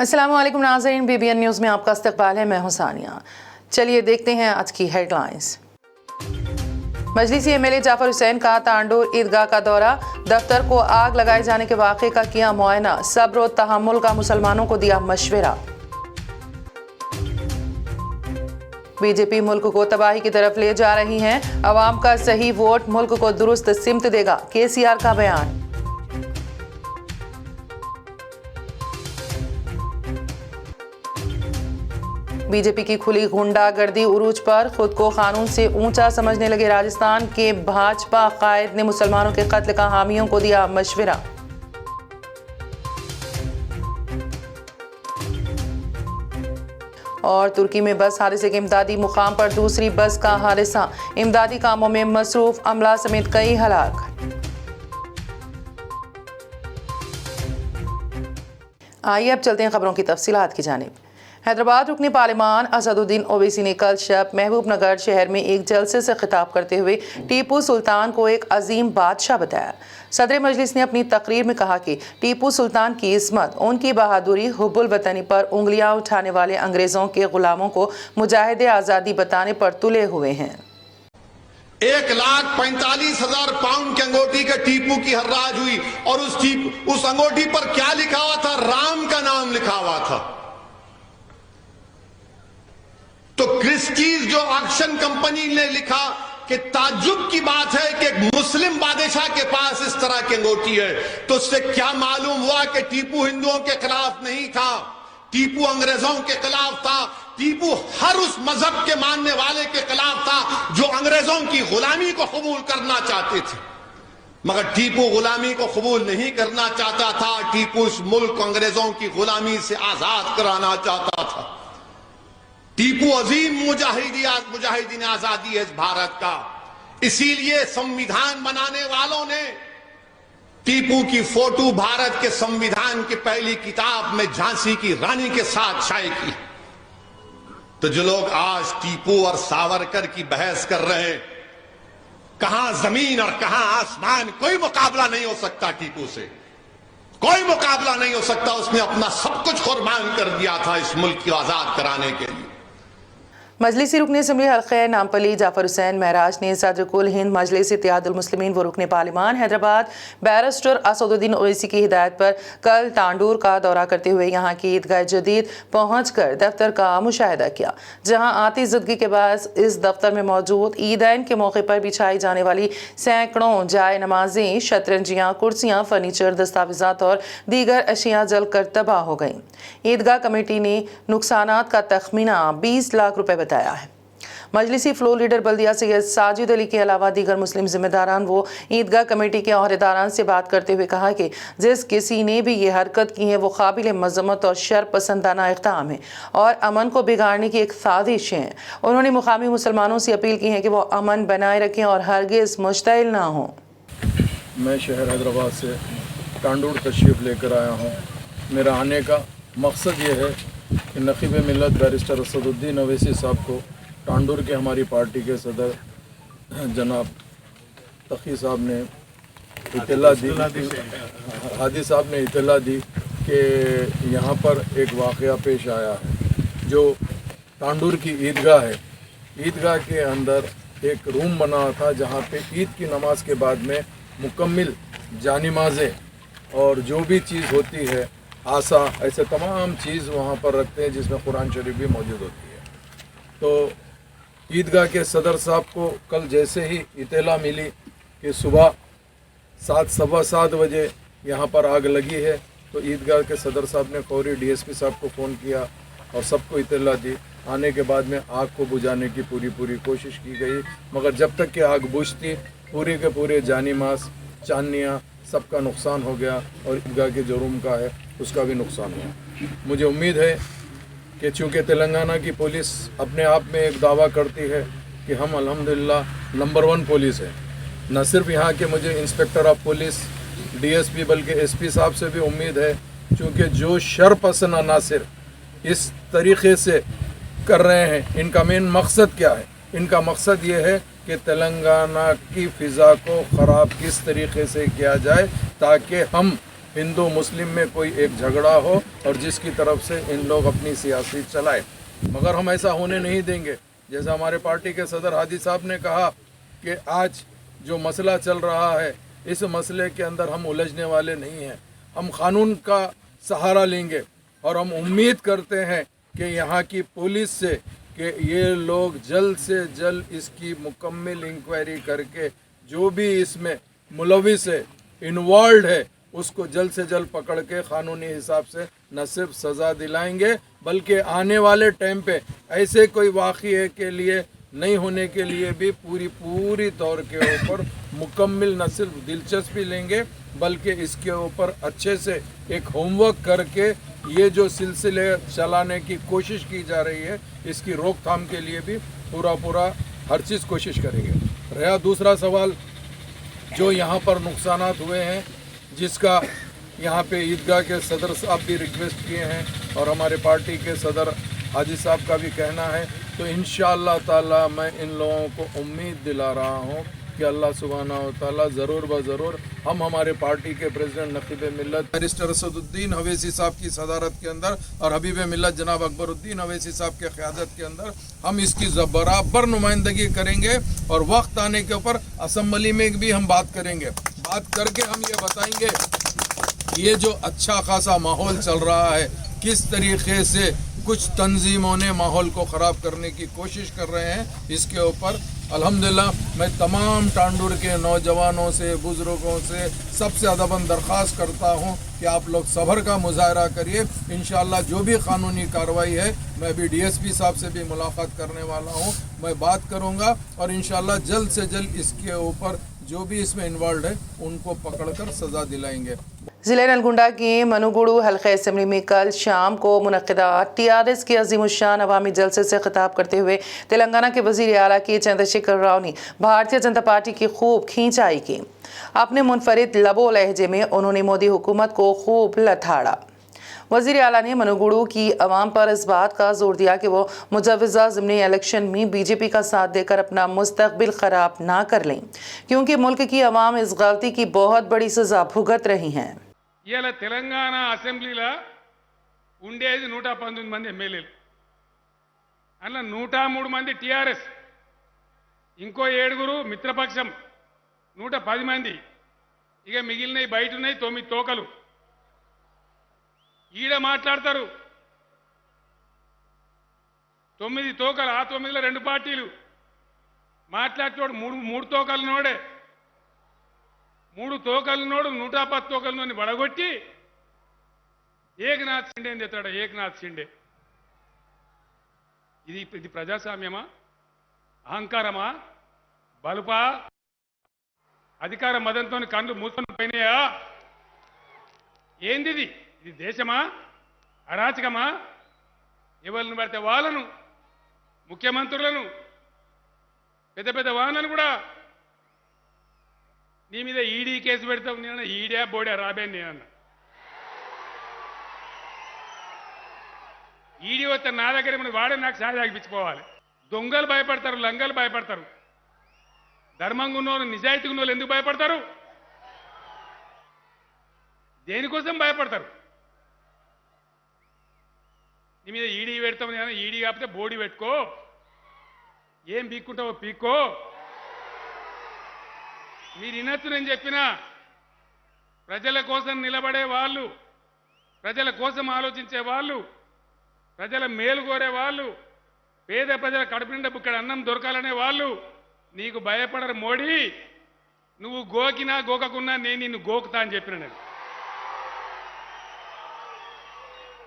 अस्सलामु अलैकुम नाज़रीन, BBN न्यूज़ में आपका इस्तक़बाल है। मैं हूं सानिया। चलिए देखते हैं आज की हेडलाइंस। मजलिसी MLA जाफर हुसैन का तांडूर ईदगाह का दौरा, दफ्तर को आग लगाए जाने के वाक़े का किया मुआयना, सब्र और तहम्मुल का मुसलमानों को दिया मशवरा। बीजेपी मुल्क को तबाही की तरफ ले जा रही है, अवाम का सही वोट मुल्क को दुरुस्त सिमत देगा, KCR का बयान। बीजेपी की खुली गुंडागर्दी उरूज पर, खुद को कानून से ऊंचा समझने लगे राजस्थान के भाजपा कायद ने मुसलमानों के कत्ल का हामियों को दिया मशवरा। और तुर्की में बस हादसे के इमदादी मुकाम पर दूसरी बस का हादसा, इमदादी कामों में मसरूफ अमला समेत कई हलाक। आइए अब चलते हैं खबरों की तफसीलात की जानिब। हैदराबाद रुकने पार्लिमान असदुद्दीन ओवैसी ने कल शब महबूबनगर शहर में एक जलसे से खिताब करते हुए टीपू सुल्तान को एक अजीम बादशाह बताया। सदर मजलिस ने अपनी तकरीर में कहा कि टीपू सुल्तान की इस्मत, उनकी बहादुरी, हुब्बुल वतनी पर उंगलियां उठाने वाले अंग्रेजों के गुलामों को मुजाहिदे आज़ादी बताने पर तुले हुए हैं। 1,45,000 पाउंड की अंगूठी के टीपू की हर्राज हुई और उस अंगूठी पर क्या लिखा हुआ था? राम का नाम लिखा हुआ था। तो क्रिस्टीज जो ऑक्शन कंपनी ने लिखा कि ताज्जुब की बात है कि एक मुस्लिम बादशाह के पास इस तरह की अंगूठी है, तो उससे क्या मालूम हुआ कि टीपू हिंदुओं के खिलाफ नहीं था, टीपू अंग्रेजों के खिलाफ था, टीपू हर उस मजहब के मानने वाले के खिलाफ था जो अंग्रेजों की गुलामी को कबूल करना चाहते थे। मगर टीपू गुलामी को कबूल नहीं करना चाहता था, टीपू इस मुल्क को अंग्रेजों की गुलामी से आजाद कराना चाहता था। टीपू अजीम मुजाहिदीन आजादी है इस भारत का। इसीलिए संविधान बनाने वालों ने टीपू की फोटो भारत के संविधान की पहली किताब में झांसी की रानी के साथ शाये की। तो जो लोग आज टीपू और सावरकर की बहस कर रहे हैं, कहां जमीन और कहां आसमान, कोई मुकाबला नहीं हो सकता टीपू से, कोई मुकाबला नहीं हो सकता। उसने अपना सब कुछ कुर्बान कर दिया था इस मुल्क को आजाद कराने के लिए। मजलिसी रुकने असम्बली हल्क़े नामपली जाफर हुसैन महराज ने सदर कुल हिंद मजलिस इत्तेहादुल मुस्लिमीन व रुकने पार्लिमान हैदराबाद बैरिस्टर असदुद्दीन ओवैसी की हिदायत पर कल तांडूर का दौरा करते हुए यहाँ की ईदगाह जदीद पहुँचकर दफ्तर का मुशाहिदा किया, जहाँ आती ज़िदगी के बाद इस दफ्तर में मौजूद ईदैन के मौके पर बिछाई जाने वाली सैकड़ों जाए नमाजें, शतरंजियाँ, कुर्सियाँ, फर्नीचर, दस्तावेज़ात और दीगर अशिया जल कर तबाह हो गईं। ईदगाह कमेटी ने नुकसानात का तखमीना 20 लाख रुपए बताया है। मजलिसी फ्लोर लीडर बल्दिया सैयद साजिद अली के अलावा दीगर मुस्लिम जिम्मेदारान वो ईदगाह कमेटी के अहदेदारान से बात करते हुए कहा कि जिस किसी ने भी ये हरकत की है वो काबिल मजम्मत और शर पसंदाना इक़दाम है और अमन को बिगाड़ने की एक साजिश है। उन्होंने मुकामी मुसलमानों से अपील की है कि वो अमन बनाए रखें और हरगिज़ मुश्तइल ना हों। मैं शहर हैदराबाद से तांडूर तशरीफ़ लेकर आया हूँ। मेरा आने का मकसद ये है कि नक़ीब मिल्लत बैरिस्टर असदुद्दीन ओवैसी साहब को तांडूर के हमारी पार्टी के सदर जनाब तकी साहब ने इत्तला दी, हादी साहब ने इत्तला दी कि यहाँ पर एक वाक़या पेश आया है। जो तांडूर की ईदगाह है, ईदगाह के अंदर एक रूम बना था जहाँ पे ईद की नमाज के बाद में मुकम्मिल जानिमाज़ें और जो भी चीज़ होती है, आसा, ऐसे तमाम चीज़ वहाँ पर रखते हैं जिसमें कुरान शरीफ भी मौजूद होती है। तो ईदगाह के सदर साहब को कल जैसे ही इत्तला मिली कि सुबह 7:15 बजे यहाँ पर आग लगी है, तो ईदगाह के सदर साहब ने फौरी DSP साहब को फ़ोन किया और सबको इत्तला दी। आने के बाद में आग को बुझाने की पूरी कोशिश की गई, मगर जब तक कि आग बुझती पूरे के पूरे जानी मास, चांदनियाँ, सबका नुकसान हो गया और ईदगाह के जो रूम का है उसका भी नुकसान हुआ। मुझे उम्मीद है कि चूँकि तेलंगाना की पुलिस अपने आप में एक दावा करती है कि हम अल्हम्दुलिल्लाह नंबर 1 पुलिस है, न सिर्फ यहाँ के मुझे इंस्पेक्टर ऑफ पुलिस, DSP बल्कि SP साहब से भी उम्मीद है, चूँकि जो शर पसंद अनासिर इस तरीक़े से कर रहे हैं, इनका मेन मकसद क्या है? इनका मकसद ये है कि तेलंगाना की फ़िज़ा को ख़राब किस तरीके से किया जाए ताकि हम हिंदू मुस्लिम में कोई एक झगड़ा हो और जिसकी तरफ से इन लोग अपनी सियासी चलाए, मगर हम ऐसा होने नहीं देंगे। जैसा हमारे पार्टी के सदर हादी साहब ने कहा कि आज जो मसला चल रहा है, इस मसले के अंदर हम उलझने वाले नहीं हैं। हम कानून का सहारा लेंगे और हम उम्मीद करते हैं कि यहाँ की पुलिस से कि ये लोग जल्द से जल्द इसकी मुकम्मल इंक्वायरी करके जो भी इसमें मुलविस है, इन्वॉल्व है, उसको जल्द से जल्द पकड़ के कानूनी हिसाब से न सिर्फ सज़ा दिलाएंगे बल्कि आने वाले टाइम पे ऐसे कोई वाक़ये के लिए नहीं होने के लिए भी पूरी तौर के ऊपर मुकम्मल न सिर्फ दिलचस्पी लेंगे बल्कि इसके ऊपर अच्छे से एक होमवर्क करके ये जो सिलसिले चलाने की कोशिश की जा रही है इसकी रोकथाम के लिए भी पूरा हर चीज़ कोशिश करेंगे। रहा दूसरा सवाल, जो यहाँ पर नुकसानात हुए हैं, जिसका यहाँ पे ईदगाह के सदर साहब भी रिक्वेस्ट किए हैं और हमारे पार्टी के सदर हाजी साहब का भी कहना है, तो इंशाअल्लाह ताला मैं इन लोगों को उम्मीद दिला रहा हूँ कि अल्लाह सुब्हानहू व तआला ज़रूर ब ज़रूर हम हमारे पार्टी के प्रेसिडेंट नक़ीब मिल्लत बैरिस्टर असदुद्दीन अवैसी साहब की सदारत के अंदर और हबीब मिल्लत जनाब अकबरुद्दीन अवैसी साहब के क़यादत के अंदर हम इसकी बराबर नुमाइंदगी करेंगे और वक्त आने के ऊपर असम्बली में भी हम बात करेंगे। बात करके हम ये बताएंगे ये जो अच्छा खासा माहौल चल रहा है, किस तरीके से कुछ तंजीमों ने माहौल को ख़राब करने की कोशिश कर रहे हैं, इसके ऊपर अल्हम्दुलिल्लाह मैं तमाम टांडूर के नौजवानों से, बुज़ुर्गों से सबसे अदबन दरख्वास्त करता हूं कि आप लोग सब्र का मुजाहरा करिए। इंशाअल्लाह जो भी कानूनी कार्रवाई है, मैं अभी डीएसपी साहब से भी मुलाकात करने वाला हूं, मैं बात करूंगा और इंशाअल्लाह जल्द से जल्द इसके ऊपर जो भी इसमें इन्वॉल्व है उनको पकड़कर सज़ा दिलाएंगे। जिले नलगुंडा के मनुगुड़ू हल्का असम्बली में कल शाम को मुनक्किदा टीआरएस के अज़ीमुश्शान अवामी जलसे से खिताब करते हुए तेलंगाना के वज़ीर आला के चंद्रशेखर राव ने भारतीय जनता पार्टी की खूब खींचाई की। अपने मुनफरिद लबो लहजे में उन्होंने मोदी हुकूमत को खूब लथाड़ा। वज़ीर आला ने मनुगुड़ू की अवाम पर इस बात का जोर दिया कि वो मुजव्वज़ा ज़िमनी इलेक्शन में बीजेपी का साथ देकर अपना मुस्तक़बिल ख़राब ना कर लें, क्योंकि मुल्क की अवाम इस गलती की बहुत बड़ी सज़ा भुगत रही हैं। ఇలా తెలంగాణ అసెంబ్లీలో ఉండేది 119 మంది ఎమ్మెల్యేలు, అందులో 103 మంది టీఆర్ఎస్, ఇంకో 7 మిత్రపక్షం, 110 మంది, ఇక మిగిలినవి బయట ఉన్నాయి 9 తోకలు. ఈడ మాట్లాడతారు 9 తోకలు, ఆ 9లో 2 పార్టీలు మాట్లాడేటోడు 3 తోకలనోడే, 3 తోకలనోడు 110 తోకలనోని వడగొట్టి ఏకనాథ్ షిండే అని చెప్తాడు. ఏకనాథ్ షిండే ఇది ప్రజాస్వామ్యమా? అహంకారమా? బలుపా? అధికార మదంతో కళ్ళు మూసుకొని పోయినాయా? ఏంది ఇది దేశమా? అరాచకమా? ఎవరిని పడితే వాళ్ళను, ముఖ్యమంత్రులను, పెద్ద పెద్ద వాహనాలు కూడా నీ మీద ఈడీ కేసు పెడతావు. నేను ఈడా బోడా రాబే నేనన్నా. ఈడీ వస్తే నా దగ్గర ఏమన్నా వాడే నాకు సాయం ఆగిపించుకోవాలి. దొంగలు భయపడతారు, లంగలు భయపడతారు, ధర్మంగా ఉన్నోళ్ళు, నిజాయితీగా ఉన్నోళ్ళు ఎందుకు భయపడతారు? దేనికోసం భయపడతారు? నీ మీద ఈడీ పెడతావు. నేను ఈడీ కాకపోతే బోడీ పెట్టుకో, ఏం పీక్కుంటావో పీక్కో. మీరు వినొచ్చు నేను చెప్పినా, ప్రజల కోసం నిలబడే వాళ్ళు, ప్రజల కోసం ఆలోచించే వాళ్ళు, ప్రజల మేలు కోరే వాళ్ళు, పేద ప్రజల కడుపు నిండా బుక్కడి అన్నం దొరకాలనే వాళ్ళు నీకు భయపడరు. మోడీ, నువ్వు గోకినా గోకకున్నా నేను నిన్ను గోకుతా అని చెప్పిన. నేను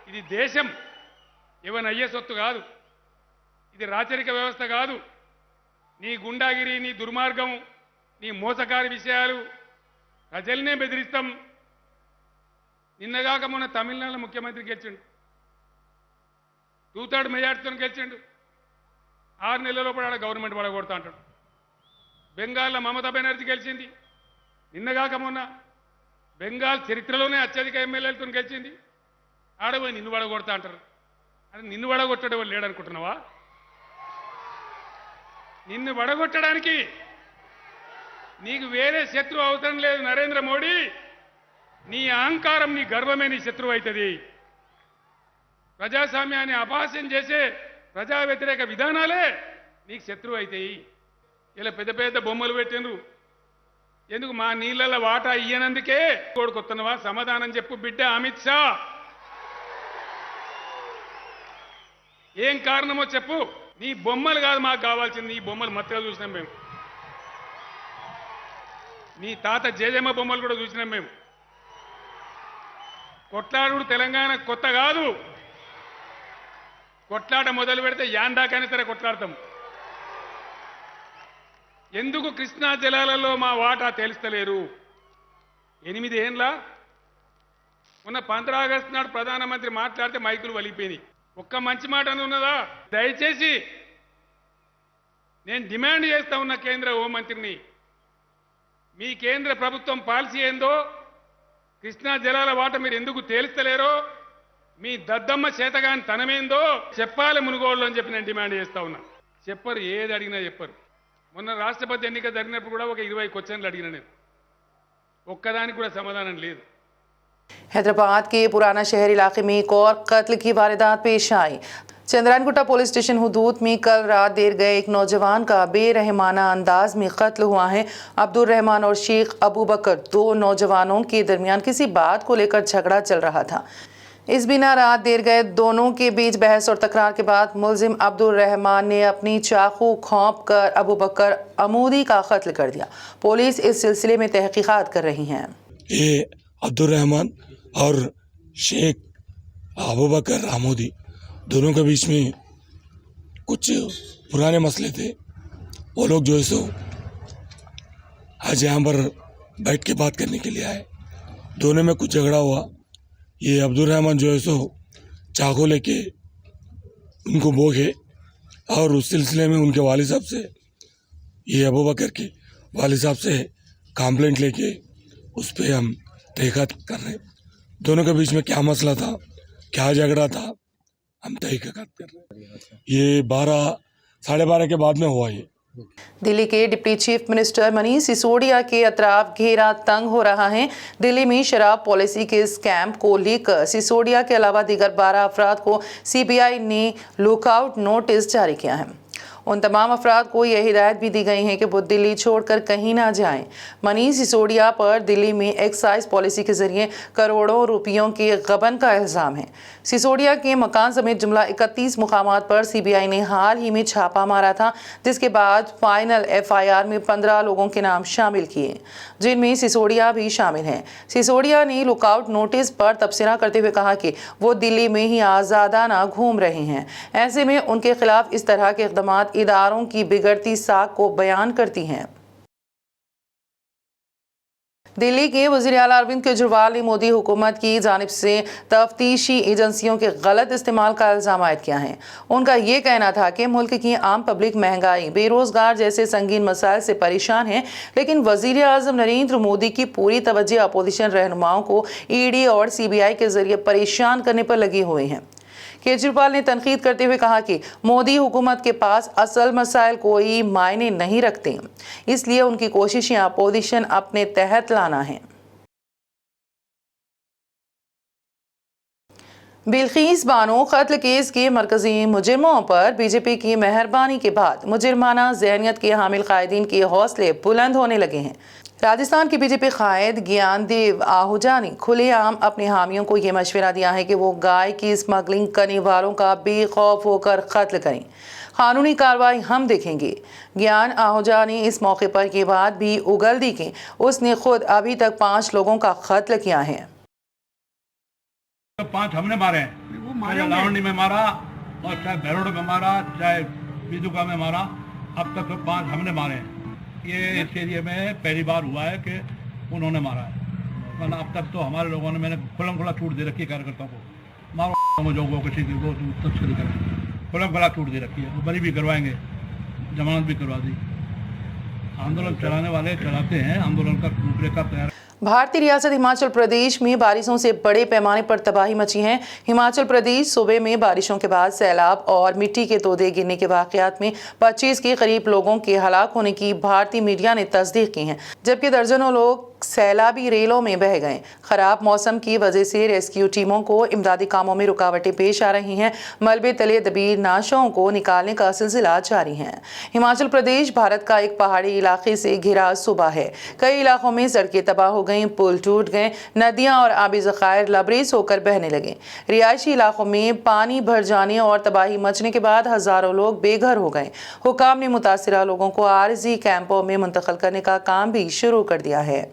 ఇది దేశం ఎవరి అయ్యే సొత్తు కాదు, ఇది రాచరిక వ్యవస్థ కాదు. నీ గుండాగిరి, నీ దుర్మార్గం, నీ మోసకారి విషయాలు ప్రజల్నే బెదిరిస్తాం. నిన్నగాక మొన్న తమిళనాడులో ముఖ్యమంత్రి గెలిచిండు, 2/3 మెజార్టీతో గెలిచిండు. 6 నెలల లోపల ఆడ గవర్నమెంట్ పడగొడతా అంటాడు. బెంగాల్లో మమతా బెనర్జీ గెలిచింది నిన్నగాక మొన్న. బెంగాల్ చరిత్రలోనే అత్యధిక ఎమ్మెల్యేలతో గెలిచింది. ఆడపోయి నిన్ను పడగొడతా అంటారు. అది నిన్ను పడగొట్టడం వాళ్ళు లేడనుకుంటున్నావా? నిన్ను పడగొట్టడానికి నీకు వేరే శత్రువు అవసరం లేదు. నరేంద్ర మోడీ, నీ అహంకారం నీ గర్వమే నీ శత్రువు అవుతుంది. ప్రజాస్వామ్యాన్ని అపహాస్యం చేసే ప్రజా వ్యతిరేక విధానాలే నీకు శత్రువు అవుతాయి. ఇలా పెద్ద పెద్ద బొమ్మలు పెట్టినరు. ఎందుకు మా నీళ్ళ వాటా ఇయ్యనందుకే కొడుకొత్తనవా? సమాధానం చెప్పు బిడ్డ అమిత్ షా. ఏం కారణమో చెప్పు. నీ బొమ్మలు కాదు మాకు కావాల్సింది, నీ బొమ్మలు మత్తుగా చూసినాం మేము. నీ తాత జేజమ్మ బొమ్మలు కూడా చూసినాం మేము. కొట్లాడు తెలంగాణ కొత్త కాదు. కొట్లాట మొదలు పెడితే యాందాకైనా సరే కొట్లాడతాం. ఎందుకు కృష్ణా జలాలలో మా వాటా తెలుస్తలేరు? 8 ఏండ్ల మొన్న 15 ఆగస్టు నాడు ప్రధానమంత్రి మాట్లాడితే మైకులు వలిగిపోయినాయి. ఒక్క మంచి మాట అని ఉన్నదా? దయచేసి నేను డిమాండ్ చేస్తా ఉన్న కేంద్ర హోంమంత్రిని, మీ కేంద్ర ప్రభుత్వం పాలసీ ఏందో, కృష్ణా జలాల వాటా మీరు ఎందుకు తేలుస్తలేరో, మీ దద్దమ్మ చేతగాని తనమేందో చెప్పాలి మునుగోళ్ళు అని చెప్పి నేను డిమాండ్ చేస్తా ఉన్నా. చెప్పరు, ఏది అడిగినా చెప్పరు. మొన్న రాష్ట్రపతి ఎన్నిక జరిగినప్పుడు కూడా ఒక 20 క్వశ్చన్లు అడిగిన నేను, ఒక్కదానికి కూడా సమాధానం లేదు. हैदराबाद के पुराना शहर इलाके में एक और कत्ल की वारदात पेश आई। चंद्रायनगुट्टा पुलिस स्टेशन हुदूद में कल रात देर गए एक नौजवान का बेरहमाना अंदाज में कत्ल हुआ है। अब्दुल रहमान और शेख अबू बकर, 2 नौजवानों के दरमियान किसी बात को लेकर झगड़ा चल रहा था। इस बिना रात देर गए दोनों के बीच बहस और तकरार के बाद मुलजिम अब्दुल रहमान ने अपनी चाकू घोंप कर अबू बकर अमूदी का कत्ल कर दिया। पुलिस इस सिलसिले में तहकीकात कर रही है। ये अब्दुल रहमान और शेख अबू बकर आमोदी दोनों के बीच में कुछ पुराने मसले थे। वो लोग जो है सो आज यहाँ पर बैठ के बात करने के लिए आए। दोनों में कुछ झगड़ा हुआ। ये अब्दुल रहमान जो है सो चाकू लेके उनको भोगे और उस सिलसिले में उनके वालिद साहब से, ये अबू बकर के वालिद साहब से कंप्लेंट लेके उस पर हम तहकीकात कर रहे हैं। दोनों के बीच में क्या मसला था, क्या झगड़ा था, हम तहकीकात कर रहे हैं। ये 12-12:30 के बाद में हुआ। ये दिल्ली के deputy chief minister Manish Sisodia के अतराफ घेरा तंग हो रहा है। दिल्ली में शराब पॉलिसी के स्कैम को लेकर सिसोदिया के अलावा दीगर 12 अफराद को सीबीआई ने लुकआउट नोटिस जारी किया है। उन तमाम अफराद को यह हिदायत भी दी गई है कि वो दिल्ली छोड़कर कहीं ना जाएं। मनीष सिसोदिया पर दिल्ली में एक्साइज पॉलिसी के जरिए करोड़ों रुपयों के गबन का इल्ज़ाम है। सिसोदिया के मकान समेत जुमला 31 मुकामात पर सीबीआई ने हाल ही में छापा मारा था, जिसके बाद फाइनल एफआईआर में 15 लोगों के नाम शामिल किए, जिनमें सिसोदिया भी शामिल हैं। सिसोदिया ने लुकआउट नोटिस पर तबसरा करते हुए कहा कि वो दिल्ली में ही आज़ादाना घूम रहे हैं। ऐसे में उनके खिलाफ इस तरह के इक़दाम इदारों की बिगड़ती साख को बयान करती हैं। दिल्ली के वज़ीर आला अरविंद केजरीवाल ने मोदी हुकूमत की जानिब से तफ्तीशी एजेंसियों के गलत इस्तेमाल का इल्ज़ाम आयद किया है। उनका ये कहना था कि मुल्क की आम पब्लिक महंगाई, बेरोजगार जैसे संगीन मसाइल से परेशान है, लेकिन वज़ीर आज़म नरेंद्र मोदी की पूरी तवज्जो अपोजिशन रहनुमाओं को ईडी और सीबीआई के जरिए परेशान करने पर लगी हुई है। केजरीवाल ने तनकीद करते हुए कहा कि मोदी हुकूमत के पास असल मसाइल कोई मायने नहीं रखते, इसलिए उनकी कोशिशें अपोजिशन अपने तहत लाना है। बिल्किस बानो कत्ल केस के मरकजी मुजरिमों पर बीजेपी की मेहरबानी के बाद मुजरिमाना जहनियत के हामिल कायदीन के हौसले बुलंद होने लगे हैं। राजस्थान के बीजेपी कायद ज्ञानदेव आहूजा ने खुलेआम अपने हामियों को यह मशवरा दिया है कि वो गाय की स्मगलिंग करने वालों का बेखौफ होकर कत्ल करें। कानूनी कार्रवाई हम देखेंगे। ज्ञान आहूजा ने इस मौके पर यह बात भी उगल दी कि उसने खुद अभी तक 5 लोगों का कत्ल किया है। 5 हमने मारे हैं, चाहे लावंडी में मारा और चाहे भैरोड में मारा, चाहे बिजुका में मारा, अब तक तो 5 हमने मारे हैं। ये इस एरिया में पहली बार हुआ है कि उन्होंने मारा है, वरना अब तक तो हमारे लोगों ने, मैंने खुला खुला छूट दे रखी है कार्यकर्ताओं को, मारो जो किसी की वो तस्करी करें, खुला खुला छूट दे रखी है। वो बरी भी करवाएंगे, जमानत भी करवा दी। आंदोलन चलाने वाले चलाते हैं, आंदोलन का रूपरेखा तैयार। भारतीय रियासत हिमाचल प्रदेश में बारिशों से बड़े पैमाने पर तबाही मची है। हिमाचल प्रदेश सूबे में बारिशों के बाद सैलाब और मिट्टी के तोदे गिरने के वाकयात में 25 के करीब लोगों के हलाक होने की भारतीय मीडिया ने तस्दीक की है, जबकि दर्जनों लोग सैलाबी रेलों में बह गए। खराब मौसम की वजह से रेस्क्यू टीमों को इमदादी कामों में रुकावटें पेश आ रही हैं। मलबे तले दबी नाशों को निकालने का सिलसिला जारी है। हिमाचल प्रदेश भारत का एक पहाड़ी इलाके से घिरा सूबा है। कई इलाकों में सड़कें तबाह हो गई, पुल टूट गए, नदियां और आबी ज़खायर लबरेज होकर बहने लगे। रिहायशी इलाकों में पानी भर जाने और तबाही मचने के बाद हजारों लोग बेघर हो गए। हुकाम ने मुतासिरा लोगों को आरजी कैंपों में मुंतकिल करने का काम भी शुरू कर दिया है।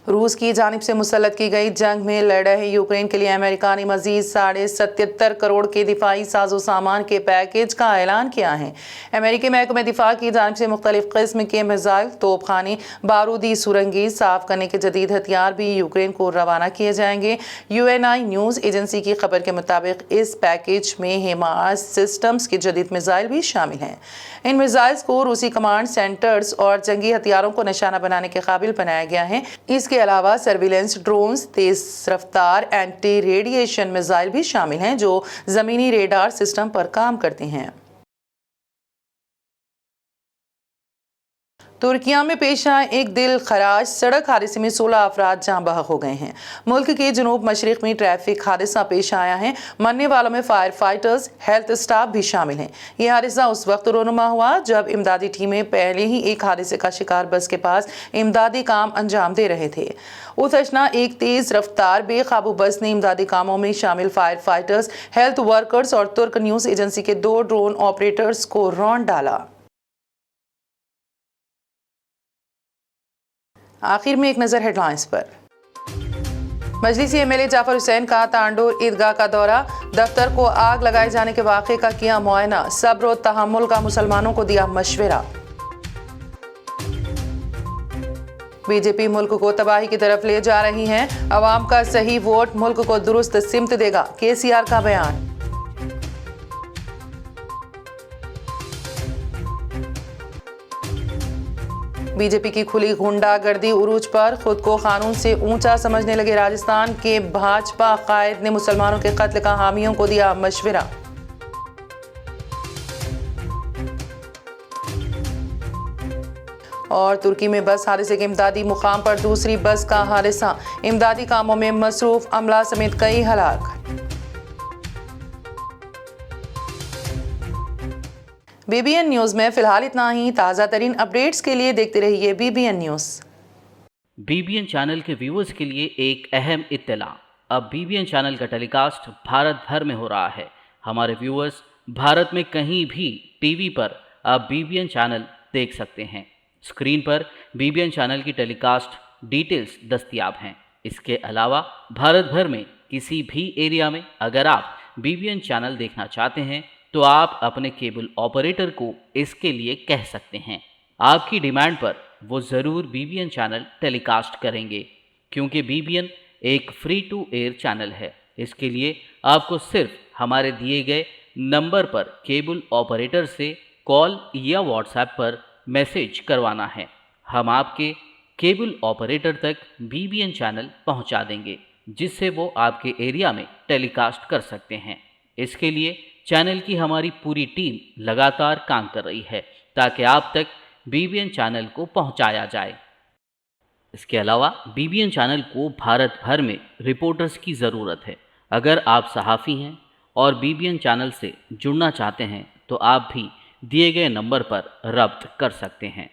रूस की जानिब से मुसल्लत की गई जंग में लड़ रहे यूक्रेन के लिए अमेरिका ने मजीद 77.5 करोड़ के दिफाई साजो सामान के पैकेज का ऐलान किया है। अमेरिकी महकमे दिफा की जानिब से मुख्तलिफ किस्म के मिसाइल, तोपखाने, बारूदी सुरंगें साफ करने के जदीद हथियार भी यूक्रेन को रवाना किए जाएंगे। UNI न्यूज़ एजेंसी की खबर के मुताबिक इस पैकेज में हिमास सिस्टम्स के जदीद मिसाइल भी शामिल हैं। इन मिसाइल्स को रूसी कमांड सेंटर्स और जंगी हथियारों को निशाना बनाने के काबिल बनाया गया है। इसके अलावा सर्विलेंस ड्रोन्स, तेज रफ्तार एंटी रेडिएशन मिसाइल भी शामिल हैं जो जमीनी रेडार सिस्टम पर काम करते हैं। तुर्किया में पेश आए एक दिल खराश सड़क हादसे में 16 अफराद जाँ बहक हो गए हैं। मुल्क के जनूब मशरिक में ट्रैफिक हादसा पेश आया है। मरने वालों में फायर फाइटर्स, हेल्थ स्टाफ भी शामिल हैं। यह हादसा उस वक्त रोनुमा हुआ जब इमदादी टीमें पहले ही एक हादसे का शिकार बस के पास इमदादी काम अंजाम दे रहे थे। उस अशना एक तेज रफ्तार बेकाबू बस ने इमदादी कामों में शामिल फायर फाइटर्स, हेल्थ वर्कर्स और तुर्क न्यूज़ एजेंसी के 2 ड्रोन ऑपरेटर्स को रौंद डाला। आखिर में एक नज़र हेडलाइंस पर। मजलिसी MLA जाफर हुसैन का तांडोर ईदगाह का दौरा, दफ्तर को आग लगाए जाने के वाक़े का किया मुआयना, सब्र और तहम्मुल का मुसलमानों को दिया मशवरा। बीजेपी मुल्क को तबाही की तरफ ले जा रही है, अवाम का सही वोट मुल्क को दुरुस्त सिमत देगा, KCR का बयान। बीजेपी की खुली गुंडागर्दी उरूज पर, खुद को कानून से ऊंचा समझने लगे राजस्थान के भाजपा कायद ने मुसलमानों के कत्ल का हामियों को दिया मशवरा। और तुर्की में बस हादसे के इमदादी मुकाम पर दूसरी बस का हादसा, इमदादी कामों में मसरूफ अमला समेत कई हलाक। BBN न्यूज़ में फिलहाल इतना ही। ताज़ा तरीन अपडेट्स के लिए देखते रहिए BBN न्यूज़। BBN चैनल के व्यूअर्स के लिए एक अहम इत्तला, अब BBN चैनल का टेलीकास्ट भारत भर में हो रहा है। हमारे व्यूअर्स भारत में कहीं भी टीवी पर अब BBN चैनल देख सकते हैं। स्क्रीन पर BBN चैनल की टेलीकास्ट डिटेल्स दस्तयाब हैं। इसके अलावा भारत भर में किसी भी एरिया में अगर आप BBN चैनल देखना चाहते हैं तो आप अपने केबल ऑपरेटर को इसके लिए कह सकते हैं। आपकी डिमांड पर वो ज़रूर BBN चैनल टेलीकास्ट करेंगे, क्योंकि BBN एक फ्री टू एयर चैनल है। इसके लिए आपको सिर्फ हमारे दिए गए नंबर पर केबल ऑपरेटर से कॉल या व्हाट्सएप पर मैसेज करवाना है। हम आपके केबल ऑपरेटर तक BBN चैनल पहुंचा देंगे, जिससे वो आपके एरिया में टेलीकास्ट कर सकते हैं। इसके लिए चैनल की हमारी पूरी टीम लगातार काम कर रही है ताकि आप तक BBN चैनल को पहुंचाया जाए। इसके अलावा BBN चैनल को भारत भर में रिपोर्टर्स की ज़रूरत है। अगर आप सहाफ़ी हैं और BBN चैनल से जुड़ना चाहते हैं तो आप भी दिए गए नंबर पर रब्त कर सकते हैं।